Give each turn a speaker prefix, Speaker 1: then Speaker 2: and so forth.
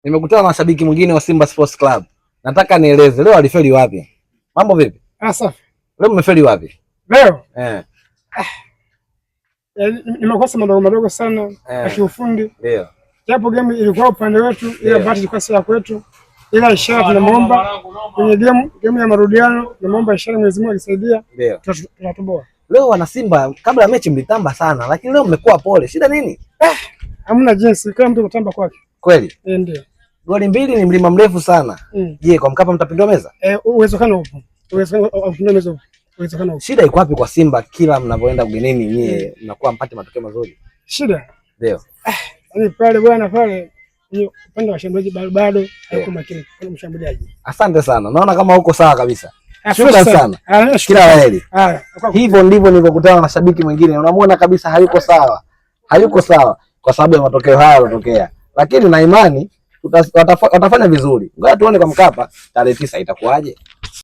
Speaker 1: Nimekutana na shabiki mwingine wa Simba Sports Club. Nataka nieleze leo alifeli wapi? Mambo vipi?
Speaker 2: Safi.
Speaker 1: Leo mmefeli wapi?
Speaker 2: Leo? Nimekosa madogo sana ya kiufundi.
Speaker 1: Ndio.
Speaker 2: Japo game ilikuwa upande wetu, ila bahati ilikuwa si ya kwetu. Ila ishara tunamuomba kwenye game ya marudiano, tunamuomba ishara Mwenyezi Mungu akisaidia.
Speaker 1: Ndio.
Speaker 2: Tunatoboa.
Speaker 1: Leo wana Simba kabla ya mechi mlitamba sana, lakini leo mmekuwa pole. Shida nini?
Speaker 2: Hamna jinsi, kila mtu kutamba kwake.
Speaker 1: Kweli?
Speaker 2: Ndio.
Speaker 1: Goli mbili ni mlima mrefu sana. Je, kwa Mkapa mtapindua meza?
Speaker 2: Uwezekano upo. Kupindua meza upo. Uwezekano upo.
Speaker 1: Shida iko wapi kwa Simba kila mnapoenda ugenini nyie mnakuwa mpate matokeo mazuri?
Speaker 2: Shida?
Speaker 1: Ndio.
Speaker 2: Yaani pale bwana pale ni upande wa shambuliaji bado hayuko makini kwa mshambuliaji.
Speaker 1: Asante sana. Naona kama uko sawa kabisa. Shukrani sana. Kila laheri. Hivyo ndivyo nilivyokutana na shabiki mwingine. Unamuona kabisa hayuko sawa. Hayuko sawa kwa sababu ya matokeo haya yalotokea. Lakini na imani watafanya vizuri. Ngoja tuone kwa Mkapa tarehe 9 itakuwaje.